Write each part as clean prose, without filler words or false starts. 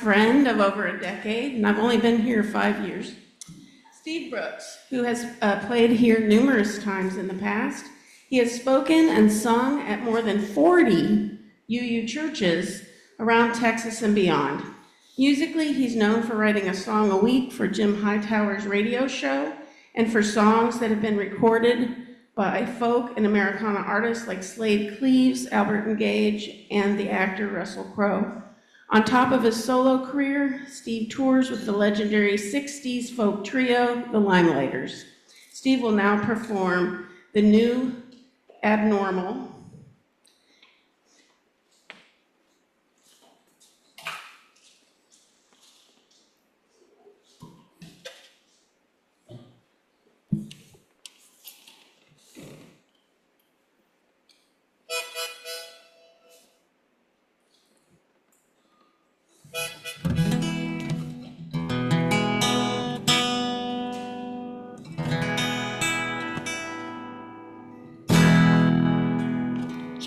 friend of over a decade, and I've only been here 5 years. Steve Brooks, who has played here numerous times in the past. He has spoken and sung at more than 40 UU churches around Texas and beyond. Musically, he's known for writing a song a week for Jim Hightower's radio show and for songs that have been recorded by folk and Americana artists like Slade Cleaves, Albert Gage, and the actor Russell Crowe. On top of his solo career, Steve tours with the legendary 60s folk trio, the Limelighters. Steve will now perform The New Abnormal.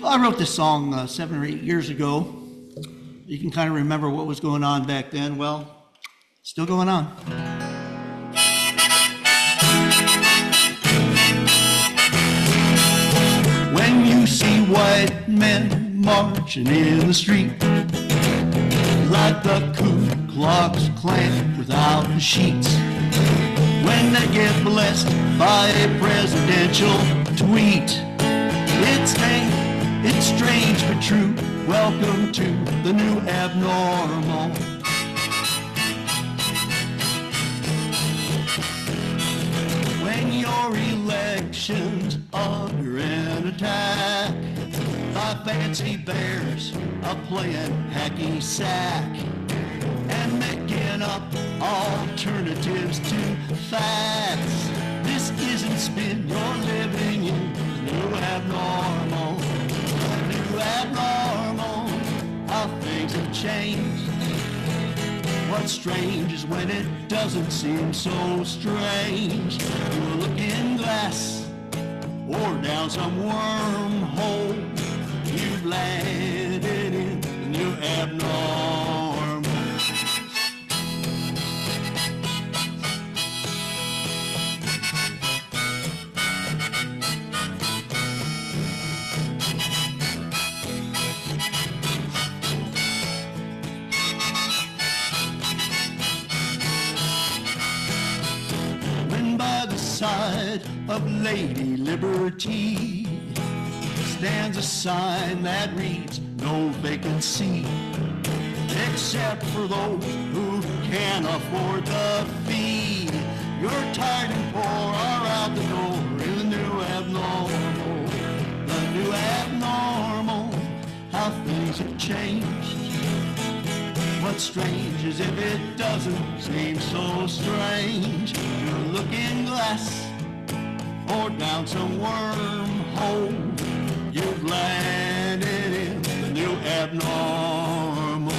I wrote this song 7 or 8 years ago. You can kind of remember what was going on back then. Well, still going on. When you see white men marching in the street, like the Ku Klux Klan without the sheets, when they get blessed by a presidential tweet, it's strange but true. Welcome to the new abnormal. When your election's under an attack by fancy bears playing hacky sack and making up alternatives to facts, this isn't spin you're living in the new abnormal. Abnormal, how things have changed. What's strange is when it doesn't seem so strange. You a looking glass or down some wormhole, you've landed in the new abnormal. Side of Lady Liberty stands a sign that reads no vacancy, except for those who can't afford the fee. You're tired and poor are out the door in the new abnormal. The new abnormal, how things have changed. What's strange is if it doesn't seem so strange. You're looking glass or down some wormhole, you've landed in the new abnormal.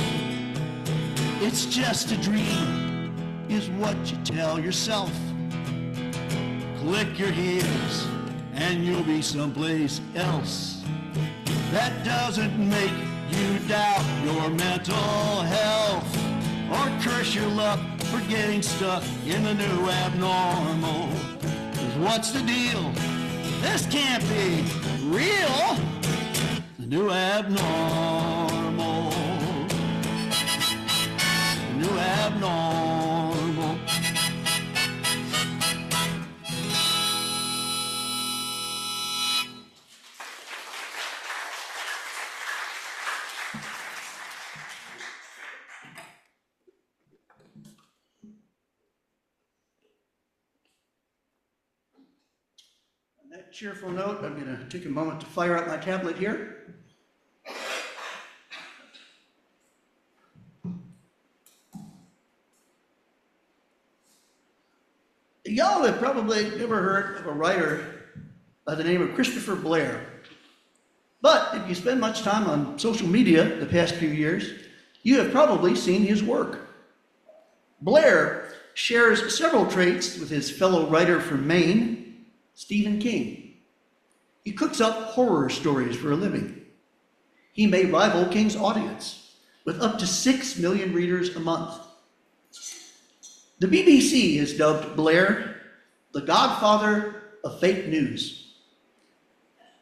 It's just a dream, is what you tell yourself. Click your heels and you'll be someplace else. That doesn't make you doubt your mental health or curse your luck for getting stuck in the new abnormal. 'Cause what's the deal? This can't be real. The new abnormal. The new abnormal. On that cheerful note, I'm going to take a moment to fire up my tablet here. Y'all have probably never heard of a writer by the name of Christopher Blair. But if you spend much time on social media the past few years, you have probably seen his work. Blair shares several traits with his fellow writer from Maine, Stephen King. He cooks up horror stories for a living. He may rival King's audience with up to 6 million readers a month. The BBC has dubbed Blair the godfather of fake news.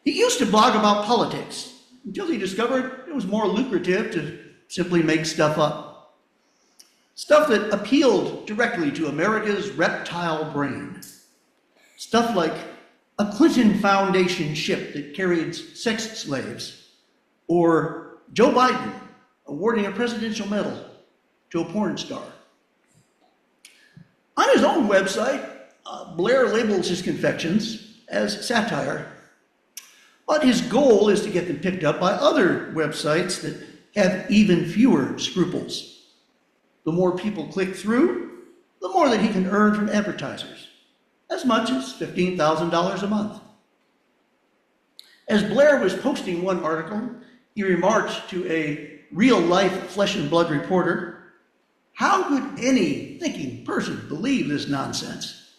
He used to blog about politics until he discovered it was more lucrative to simply make stuff up. Stuff that appealed directly to America's reptile brain. Stuff like a Clinton Foundation ship that carried sex slaves, or Joe Biden awarding a presidential medal to a porn star. On his own website, Blair labels his confections as satire, but his goal is to get them picked up by other websites that have even fewer scruples. The more people click through, the more that he can earn from advertisers, as much as $15,000 a month. As Blair was posting one article, he remarked to a real-life flesh and blood reporter, "How could any thinking person believe this nonsense?"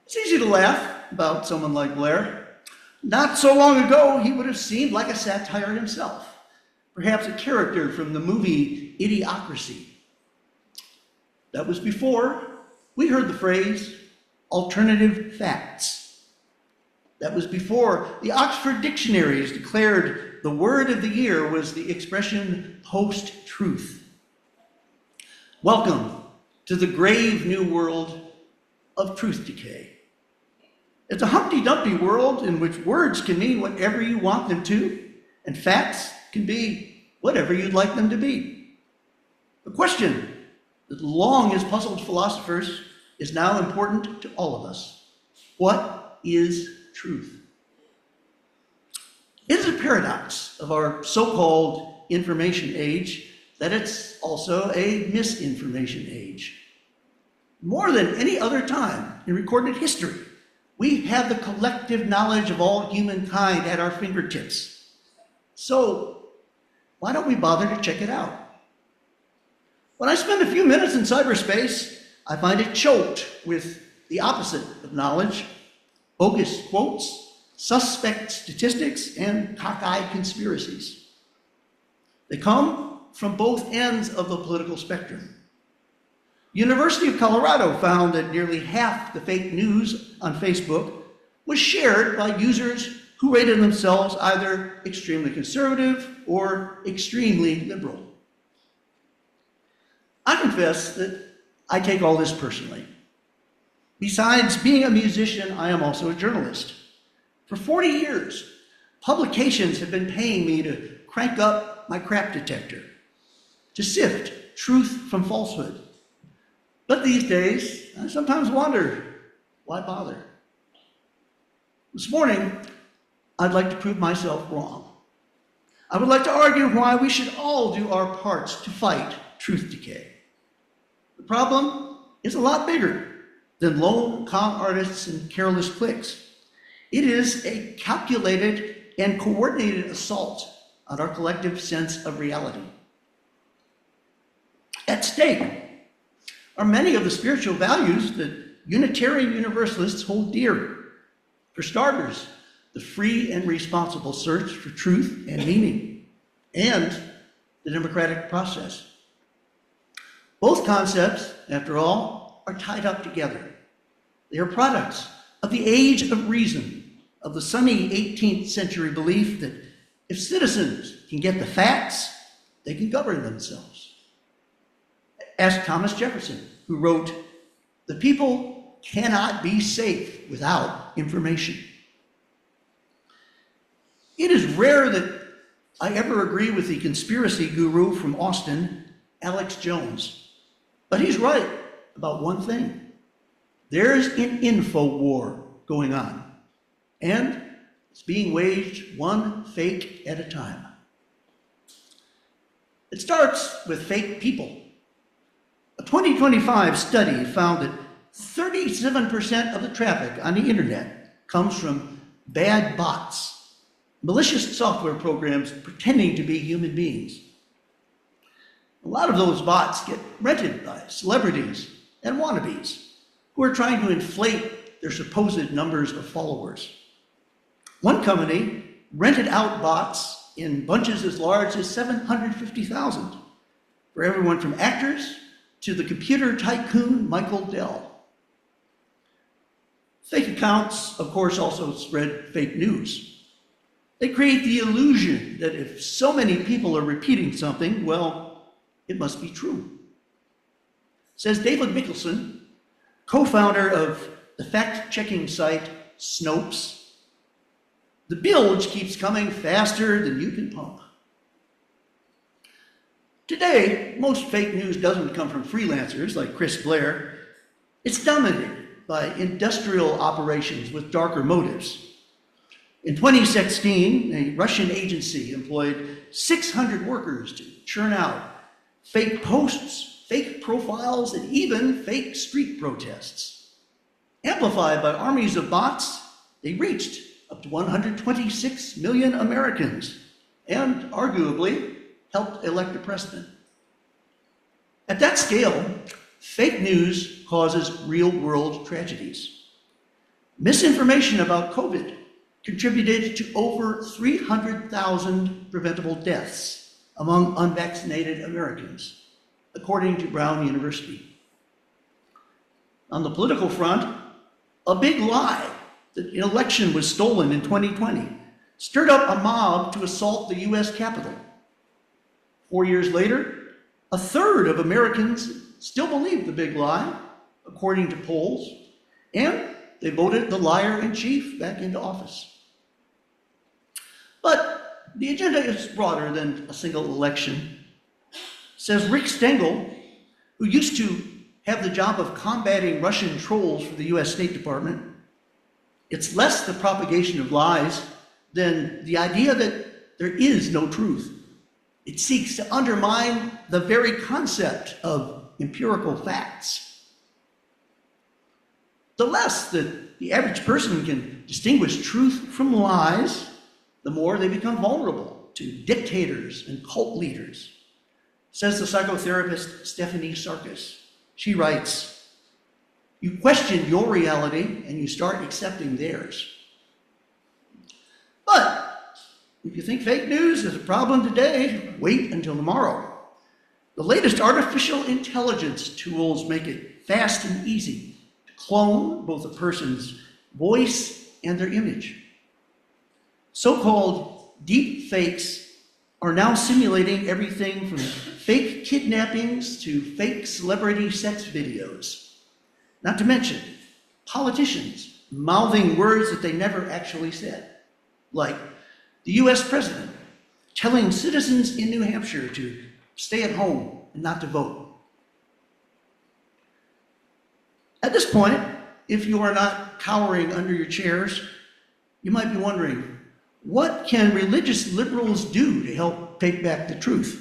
It's easy to laugh about someone like Blair. Not so long ago, he would have seemed like a satire himself, perhaps a character from the movie Idiocracy. That was before we heard the phrase alternative facts. That was before the Oxford dictionaries declared the word of the year was the expression post-truth. Welcome to the grave new world of truth decay. It's a Humpty Dumpty world in which words can mean whatever you want them to, and facts can be whatever you'd like them to be. The question that long has puzzled philosophers is now important to all of us. What is truth? It is a paradox of our so-called information age that it's also a misinformation age. More than any other time in recorded history, we have the collective knowledge of all humankind at our fingertips. So, why don't we bother to check it out? When I spend a few minutes in cyberspace, I find it choked with the opposite of knowledge: bogus quotes, suspect statistics, and cockeyed conspiracies. They come from both ends of the political spectrum. University of Colorado found that nearly half the fake news on Facebook was shared by users who rated themselves either extremely conservative or extremely liberal. I confess that I take all this personally. Besides being a musician, I am also a journalist. For 40 years, publications have been paying me to crank up my crap detector, to sift truth from falsehood. But these days, I sometimes wonder, why bother? This morning, I'd like to prove myself wrong. I would like to argue why we should all do our parts to fight truth decay. The problem is a lot bigger than lone con artists and careless clicks. It is a calculated and coordinated assault on our collective sense of reality. At stake are many of the spiritual values that Unitarian Universalists hold dear. For starters, the free and responsible search for truth and meaning, and the democratic process. Both concepts, after all, are tied up together. They are products of the age of reason, of the sunny 18th century belief that if citizens can get the facts, they can govern themselves. Ask Thomas Jefferson, who wrote, "The people cannot be safe without information." It is rare that I ever agree with the conspiracy guru from Austin, Alex Jones, but he's right about one thing. There's an info war going on, and it's being waged one fake at a time. It starts with fake people. A 2025 study found that 37% of the traffic on the internet comes from bad bots, malicious software programs pretending to be human beings. A lot of those bots get rented by celebrities and wannabes who are trying to inflate their supposed numbers of followers. One company rented out bots in bunches as large as 750,000 for everyone from actors to the computer tycoon Michael Dell. Fake accounts, of course, also spread fake news. They create the illusion that if so many people are repeating something, well, it must be true. Says David Mickelson, co-founder of the fact-checking site Snopes, the bilge keeps coming faster than you can pump. Today, most fake news doesn't come from freelancers like Chris Blair. It's dominated by industrial operations with darker motives. In 2016, a Russian agency employed 600 workers to churn out fake posts, fake profiles, and even fake street protests. Amplified by armies of bots, they reached up to 126 million Americans and arguably helped elect a president. At that scale, fake news causes real-world tragedies. Misinformation about COVID contributed to over 300,000 preventable deaths among unvaccinated Americans, according to Brown University. On the political front, a big lie that an election was stolen in 2020 stirred up a mob to assault the US Capitol. 4 years later, a third of Americans still believe the big lie, according to polls, and they voted the liar-in-chief back into office. But the agenda is broader than a single election. Says Rick Stengel, who used to have the job of combating Russian trolls for the US State Department, it's less the propagation of lies than the idea that there is no truth. It seeks to undermine the very concept of empirical facts. The less that the average person can distinguish truth from lies, the more they become vulnerable to dictators and cult leaders, says the psychotherapist Stephanie Sarkis. She writes, "You question your reality and you start accepting theirs." But if you think fake news is a problem today, wait until tomorrow. The latest artificial intelligence tools make it fast and easy to clone both a person's voice and their image. So-called deep fakes are now simulating everything from fake kidnappings to fake celebrity sex videos. Not to mention politicians mouthing words that they never actually said, like the US president telling citizens in New Hampshire to stay at home and not to vote. At this point, if you are not cowering under your chairs, you might be wondering, what can religious liberals do to help take back the truth?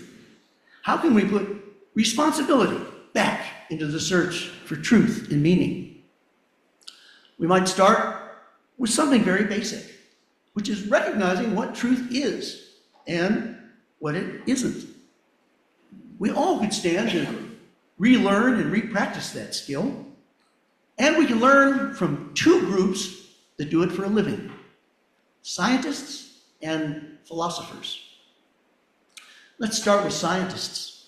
How can we put responsibility back into the search for truth and meaning? We might start with something very basic, which is recognizing what truth is and what it isn't. We all could stand to relearn and repractice that skill, and we can learn from two groups that do it for a living: scientists and philosophers. Let's start with scientists.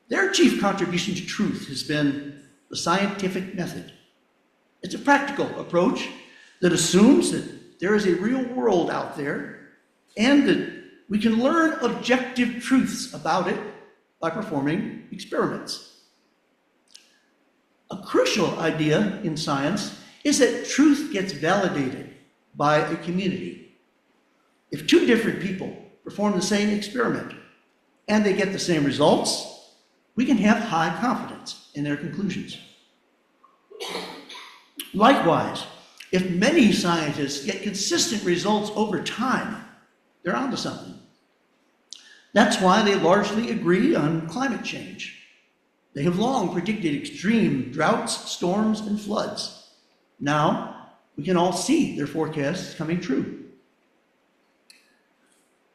Their chief contribution to truth has been the scientific method. It's a practical approach that assumes that there is a real world out there and that we can learn objective truths about it by performing experiments. A crucial idea in science is that truth gets validated by a community. If two different people perform the same experiment and they get the same results, we can have high confidence in their conclusions. Likewise, if many scientists get consistent results over time, they're onto something. That's why they largely agree on climate change. They have long predicted extreme droughts, storms, and floods. Now, we can all see their forecasts coming true.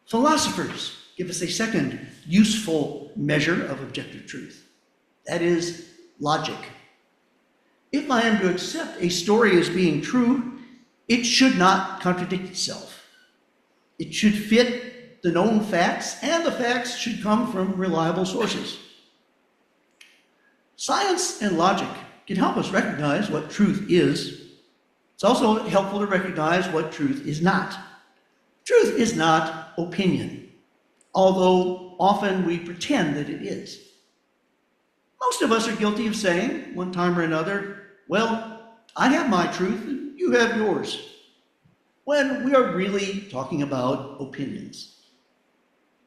Philosophers give us a second useful measure of objective truth. That is logic. If I am to accept a story as being true, it should not contradict itself. It should fit the known facts, and the facts should come from reliable sources. Science and logic can help us recognize what truth is. It's also helpful to recognize what truth is not. Truth is not opinion, although often we pretend that it is. Most of us are guilty of saying, one time or another, well, I have my truth and you have yours, when we are really talking about opinions.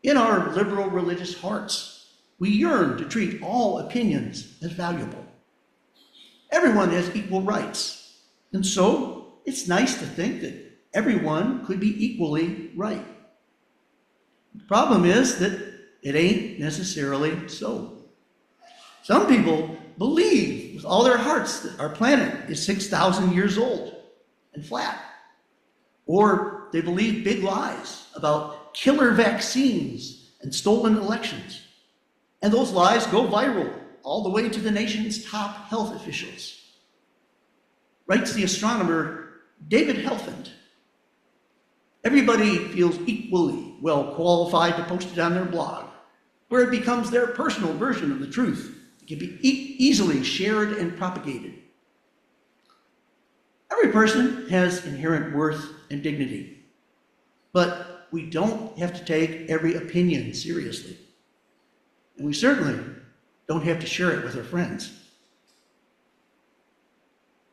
In our liberal religious hearts, we yearn to treat all opinions as valuable. Everyone has equal rights, and so it's nice to think that everyone could be equally right. The problem is that it ain't necessarily so. Some people believe with all their hearts that our planet is 6,000 years old and flat. Or they believe big lies about killer vaccines and stolen elections. And those lies go viral all the way to the nation's top health officials. Writes the astronomer David Helfand. Everybody feels equally well qualified to post it on their blog, where it becomes their personal version of the truth. It can be easily shared and propagated. Every person has inherent worth and dignity, but we don't have to take every opinion seriously. And we certainly don't have to share it with our friends.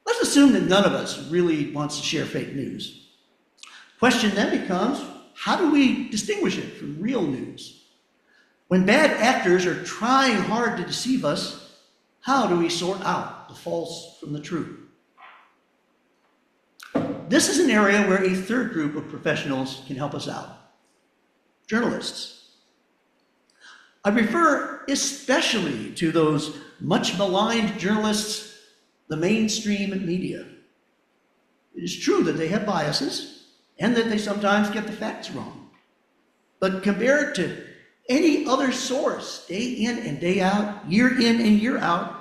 Let's assume that none of us really wants to share fake news. The question then becomes, how do we distinguish it from real news? When bad actors are trying hard to deceive us, how do we sort out the false from the true? This is an area where a third group of professionals can help us out. Journalists. I refer especially to those much maligned journalists, the mainstream media. It is true that they have biases and that they sometimes get the facts wrong. But compared to any other source, day in and day out, year in and year out,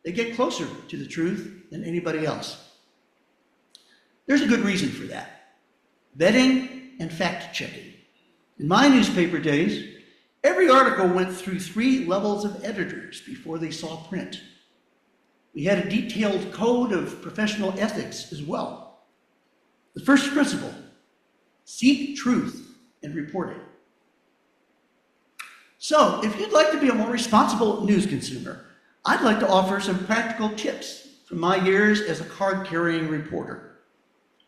they get closer to the truth than anybody else. There's a good reason for that. Vetting and fact-checking. In my newspaper days, every article went through 3 levels of editors before they saw print. We had a detailed code of professional ethics as well. The first principle, seek truth and report it. So, if you'd like to be a more responsible news consumer, I'd like to offer some practical tips from my years as a card-carrying reporter.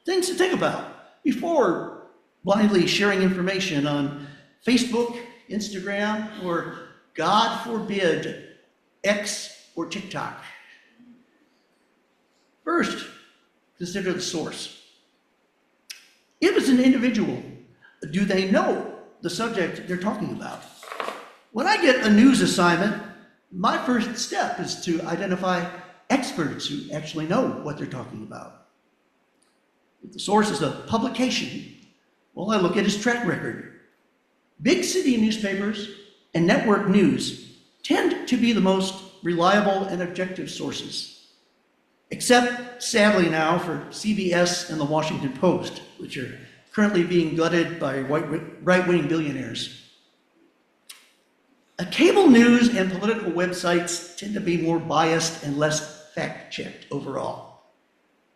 Things to think about before blindly sharing information on Facebook, Instagram, or, God forbid, X or TikTok. First, consider the source. If it's an individual, do they know the subject they're talking about? When I get a news assignment, my first step is to identify experts who actually know what they're talking about. If the source is a publication, well, I look at its track record. Big city newspapers and network news tend to be the most reliable and objective sources, except, sadly now, for CBS and the Washington Post, which are currently being gutted by right-wing billionaires. Cable news and political websites tend to be more biased and less fact-checked overall.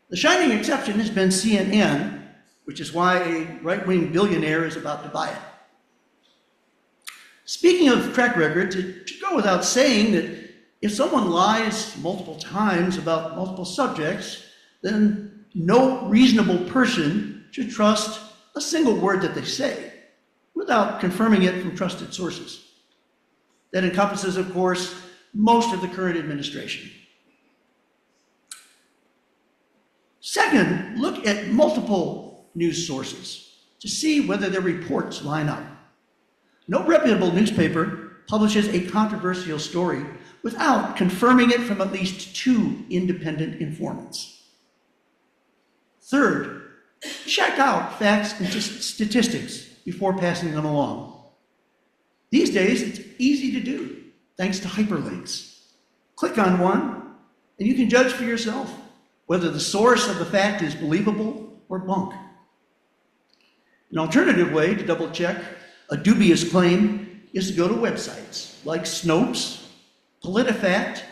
The shining exception has been CNN, which is why a right-wing billionaire is about to buy it. Speaking of track records, it should go without saying that if someone lies multiple times about multiple subjects, then no reasonable person should trust a single word that they say without confirming it from trusted sources. That encompasses, of course, most of the current administration. Second, look at multiple news sources to see whether their reports line up. No reputable newspaper publishes a controversial story without confirming it from at least 2 independent informants. Third, check out facts and statistics before passing them along. These days, it's easy to do, thanks to hyperlinks. Click on one, and you can judge for yourself whether the source of the fact is believable or bunk. An alternative way to double check A dubious claim is to go to websites like Snopes, PolitiFact,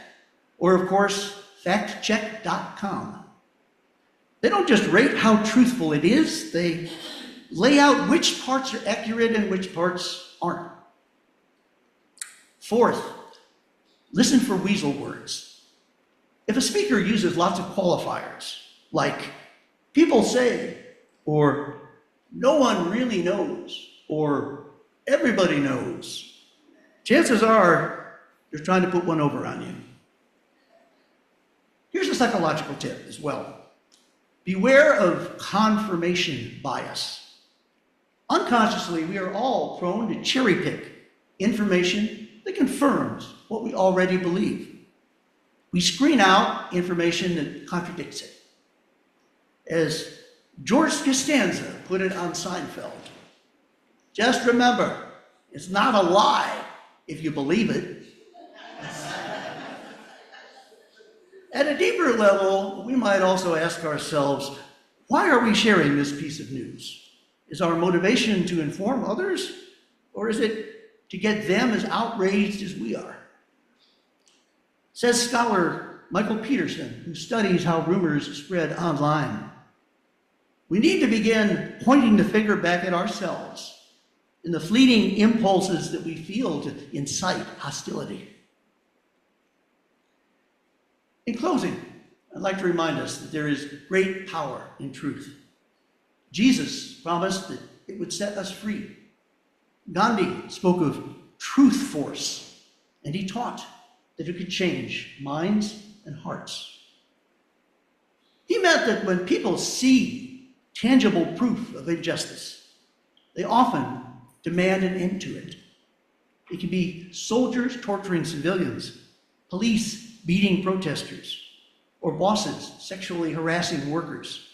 or of course, factcheck.com. They don't just rate how truthful it is, they lay out which parts are accurate and which parts aren't. Fourth, listen for weasel words. If a speaker uses lots of qualifiers, like people say, or no one really knows, or everybody knows, chances are they're trying to put one over on you. Here's a psychological tip as well. Beware of confirmation bias. Unconsciously, we are all prone to cherry pick information that confirms what we already believe. We screen out information that contradicts it. As George Costanza put it on Seinfeld, just remember, it's not a lie if you believe it. At a deeper level, we might also ask ourselves, why are we sharing this piece of news? Is our motivation to inform others, or is it to get them as outraged as we are? Says scholar Michael Peterson, who studies how rumors spread online. We need to begin pointing the finger back at ourselves in the fleeting impulses that we feel to incite hostility. In closing, I'd like to remind us that there is great power in truth. Jesus promised that it would set us free. Gandhi spoke of truth force, and he taught that it could change minds and hearts. He meant that when people see tangible proof of injustice, they often demand an end to it. It can be soldiers torturing civilians, police beating protesters, or bosses sexually harassing workers.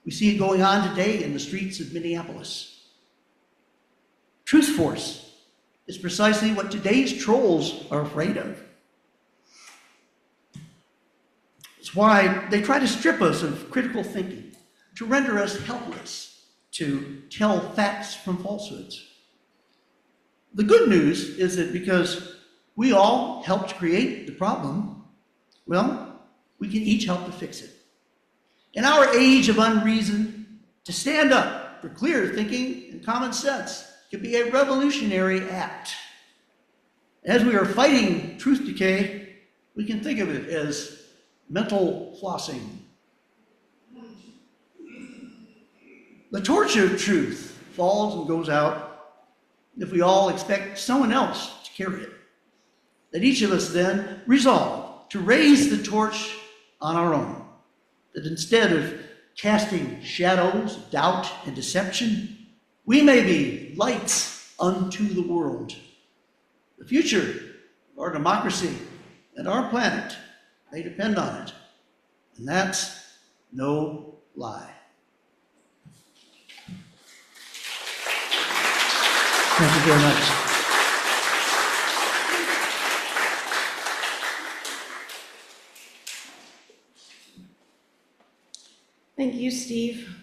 We see it going on today in the streets of Minneapolis. Truth force is precisely what today's trolls are afraid of. It's why they try to strip us of critical thinking, to render us helpless, to tell facts from falsehoods. The good news is that because we all helped create the problem, well, we can each help to fix it. In our age of unreason, to stand up for clear thinking and common sense can be a revolutionary act. As we are fighting truth decay, we can think of it as mental flossing. The torch of truth falls and goes out if we all expect someone else to carry it. That each of us then resolve to raise the torch on our own. That instead of casting shadows, doubt, and deception, we may be lights unto the world. The future of our democracy and our planet may depend on it. And that's no lie. Thank you very much. Thank you, Steve.